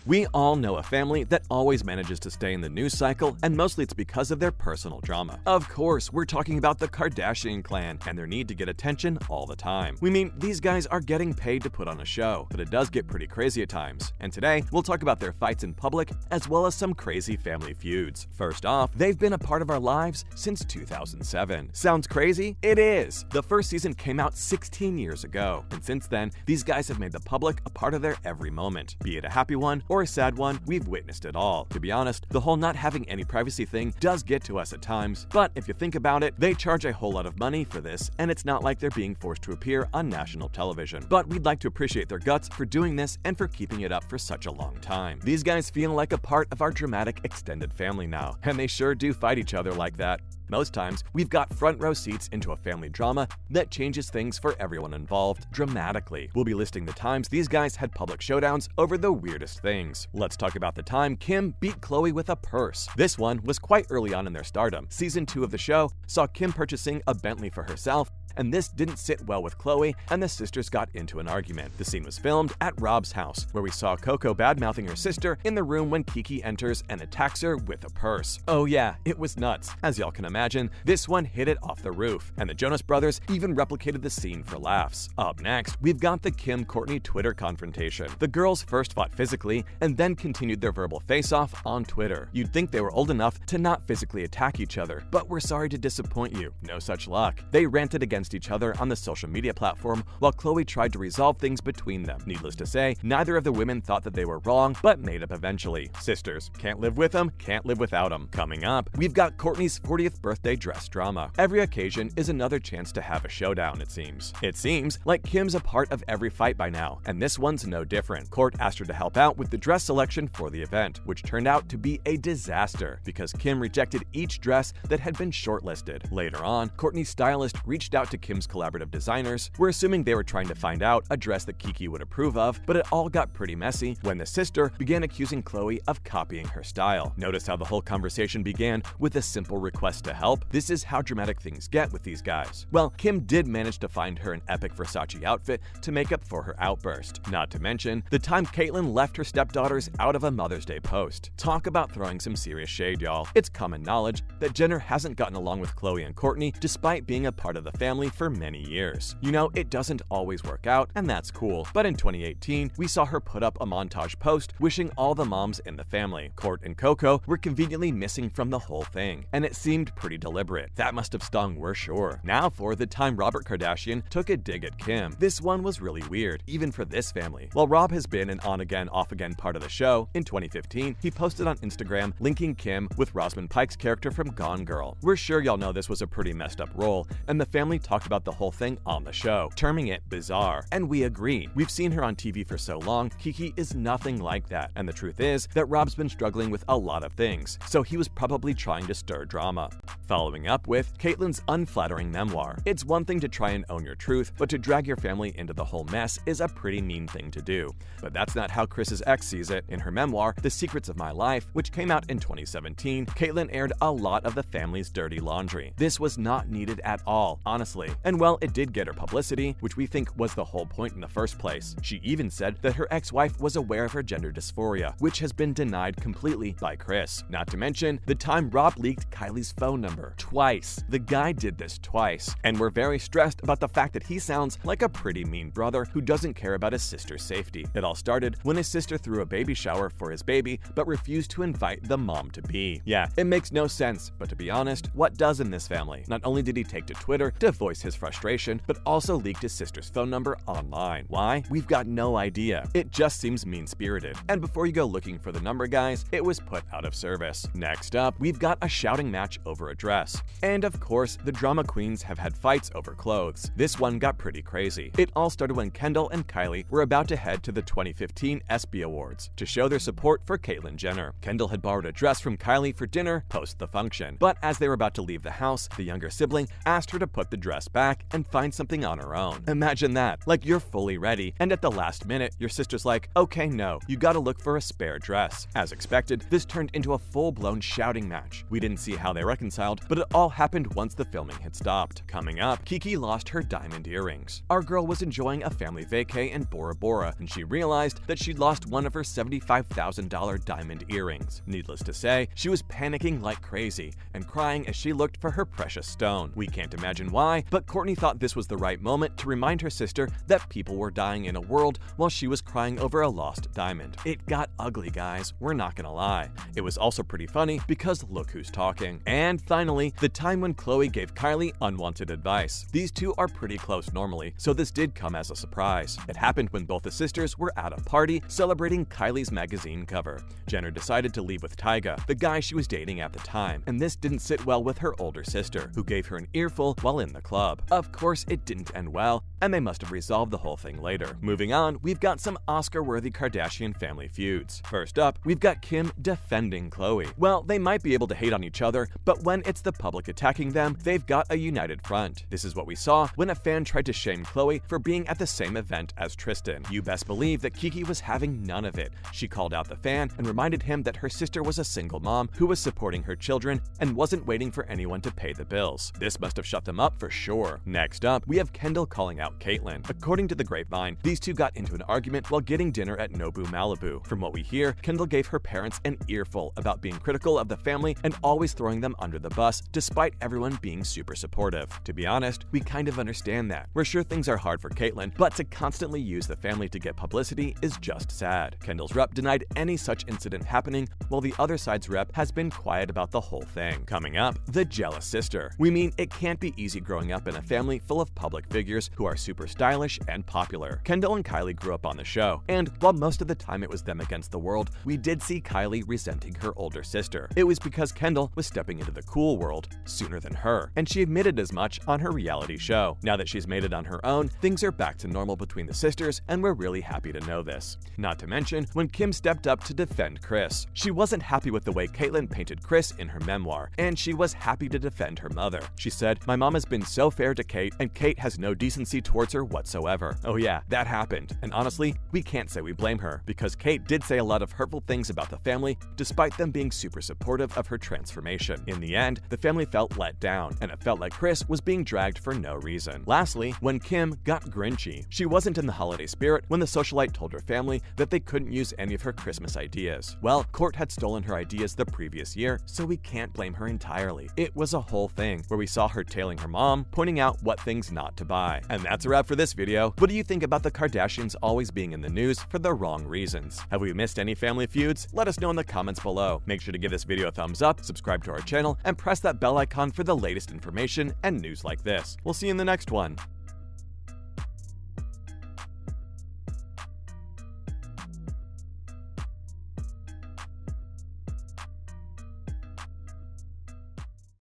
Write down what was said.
We all know a family that always manages to stay in the news cycle, and mostly it's because of their personal drama. Of course, we're talking about the Kardashian clan and their need to get attention all the time. We mean, these guys are getting paid to put on a show, but it does get pretty crazy at times. And today, we'll talk about their fights in public, as well as some crazy family feuds. First off, they've been a part of our lives since 2007. Sounds crazy? It is! The first season came out 16 years ago, and since then, these guys have made the public a part of their every moment. Be it a happy one or a sad one, we've witnessed it all. To be honest, the whole not having any privacy thing does get to us at times, but if you think about it, they charge a whole lot of money for this, and it's not like they're being forced to appear on national television. But we'd like to appreciate their guts for doing this and for keeping it up for such a long time. These guys feel like a part of our dramatic extended family now, and they sure do fight each other like that. Most times, we've got front row seats into a family drama that changes things for everyone involved dramatically. We'll be listing the times these guys had public showdowns over the weirdest things. Let's talk about the time Kim beat Khloe with a purse. This one was quite early on in their stardom. Season 2 of the show saw Kim purchasing a Bentley for herself, and this didn't sit well with Khloe, and the sisters got into an argument. The scene was filmed at Rob's house, where we saw Coco badmouthing her sister in the room when Kiki enters and attacks her with a purse. Oh yeah, it was nuts. As y'all can imagine, this one hit it off the roof, and the Jonas Brothers even replicated the scene for laughs. Up next, we've got the Kim-Kourtney Twitter confrontation. The girls first fought physically, and then continued their verbal face-off on Twitter. You'd think they were old enough to not physically attack each other, but we're sorry to disappoint you. No such luck. They ranted against each other on the social media platform while Khloe tried to resolve things between them. Needless to say, neither of the women thought that they were wrong, but made up eventually. Sisters, can't live with them, can't live without them. Coming up, we've got Kourtney's 40th birthday dress drama. Every occasion is another chance to have a showdown, it seems. It seems like Kim's a part of every fight by now, and this one's no different. Kourt asked her to help out with the dress selection for the event, which turned out to be a disaster because Kim rejected each dress that had been shortlisted. Later on, Kourtney's stylist reached out to Kim's collaborative designers. We're assuming they were trying to find out a dress that Kiki would approve of, but it all got pretty messy when the sister began accusing Khloe of copying her style. Notice how the whole conversation began with a simple request to help? This is how dramatic things get with these guys. Well, Kim did manage to find her an epic Versace outfit to make up for her outburst. Not to mention the time Caitlyn left her stepdaughters out of a Mother's Day post. Talk about throwing some serious shade, y'all. It's common knowledge that Jenner hasn't gotten along with Khloe and Kourtney despite being a part of the family for many years. You know, it doesn't always work out, and that's cool. But in 2018, we saw her put up a montage post wishing all the moms in the family. Kourt and Coco were conveniently missing from the whole thing, and it seemed pretty deliberate. That must have stung, we're sure. Now for the time Robert Kardashian took a dig at Kim. This one was really weird, even for this family. While Rob has been an on-again, off-again part of the show, in 2015, he posted on Instagram linking Kim with Rosamund Pike's character from Gone Girl. We're sure y'all know this was a pretty messed up role, and the family talked about the whole thing on the show, terming it bizarre. And we agree. We've seen her on TV for so long, Kiki is nothing like that. And the truth is that Rob's been struggling with a lot of things, so he was probably trying to stir drama. Following up with Caitlyn's unflattering memoir. It's one thing to try and own your truth, but to drag your family into the whole mess is a pretty mean thing to do. But that's not how Kris's ex sees it. In her memoir, The Secrets of My Life, which came out in 2017, Caitlyn aired a lot of the family's dirty laundry. This was not needed at all, honestly. And well, it did get her publicity, which we think was the whole point in the first place. She even said that her ex-wife was aware of her gender dysphoria, which has been denied completely by Kris. Not to mention the time Rob leaked Kylie's phone number. Twice. The guy did this twice. And we're very stressed about the fact that he sounds like a pretty mean brother who doesn't care about his sister's safety. It all started when his sister threw a baby shower for his baby, but refused to invite the mom-to-be. Yeah, it makes no sense, but to be honest, what does in this family? Not only did he take to Twitter to voice his frustration, but also leaked his sister's phone number online. Why? We've got no idea. It just seems mean-spirited. And before you go looking for the number, guys, it was put out of service. Next up, we've got a shouting match over a dress. And of course, the drama queens have had fights over clothes. This one got pretty crazy. It all started when Kendall and Kylie were about to head to the 2015 ESPY Awards to show their support for Caitlyn Jenner. Kendall had borrowed a dress from Kylie for dinner post the function. But as they were about to leave the house, the younger sibling asked her to put the dress back and find something on her own. Imagine that. Like, you're fully ready, and at the last minute, your sister's like, okay, no, you gotta look for a spare dress. As expected, this turned into a full-blown shouting match. We didn't see how they reconciled wild, but it all happened once the filming had stopped. Coming up, Kiki lost her diamond earrings. Our girl was enjoying a family vacay in Bora Bora, and she realized that she'd lost one of her $75,000 diamond earrings. Needless to say, she was panicking like crazy and crying as she looked for her precious stone. We can't imagine why, but Courtney thought this was the right moment to remind her sister that people were dying in a world while she was crying over a lost diamond. It got ugly, guys, we're not gonna lie. It was also pretty funny because look who's talking. And finally, the time when Khloe gave Kylie unwanted advice. These two are pretty close normally, so this did come as a surprise. It happened when both the sisters were at a party celebrating Kylie's magazine cover. Jenner decided to leave with Tyga, the guy she was dating at the time, and this didn't sit well with her older sister, who gave her an earful while in the club. Of course, it didn't end well, and they must have resolved the whole thing later. Moving on, we've got some Oscar-worthy Kardashian family feuds. First up, we've got Kim defending Khloe. Well, they might be able to hate on each other, but when it's the public attacking them, they've got a united front. This is what we saw when a fan tried to shame Khloe for being at the same event as Tristan. You best believe that Kiki was having none of it. She called out the fan and reminded him that her sister was a single mom who was supporting her children and wasn't waiting for anyone to pay the bills. This must have shut them up for sure. Next up, we have Kendall calling out Caitlyn. According to the grapevine, these two got into an argument while getting dinner at Nobu Malibu. From what we hear, Kendall gave her parents an earful about being critical of the family and always throwing them under the bus, despite everyone being super supportive. To be honest, we kind of understand that. We're sure things are hard for Caitlyn, but to constantly use the family to get publicity is just sad. Kendall's rep denied any such incident happening, while the other side's rep has been quiet about the whole thing. Coming up, the jealous sister. We mean, it can't be easy growing up in a family full of public figures who are super stylish and popular. Kendall and Kylie grew up on the show, and while most of the time it was them against the world, we did see Kylie resenting her older sister. It was because Kendall was stepping into the cool world sooner than her, and she admitted as much on her reality show. Now that she's made it on her own, things are back to normal between the sisters, and we're really happy to know this. Not to mention, when Kim stepped up to defend Kris. She wasn't happy with the way Caitlyn painted Kris in her memoir, and she was happy to defend her mother. She said, "My mom has been so fair to Kate, and Kate has no decency towards her whatsoever." Oh yeah, that happened. And honestly, we can't say we blame her, because Kate did say a lot of hurtful things about the family, despite them being super supportive of her transformation. In the end, the family felt let down, and it felt like Kris was being dragged for no reason. Lastly, when Kim got grinchy. She wasn't in the holiday spirit when the socialite told her family that they couldn't use any of her Christmas ideas. Well, Kourt had stolen her ideas the previous year, so we can't blame her entirely. It was a whole thing where we saw her tailing her mom, pointing out what things not to buy. And that's a wrap for this video. What do you think about the Kardashians always being in the news for the wrong reasons? Have we missed any family feuds? Let us know in the comments below. Make sure to give this video a thumbs up, subscribe to our channel, and press that bell icon for the latest information and news like this. We'll see you in the next one.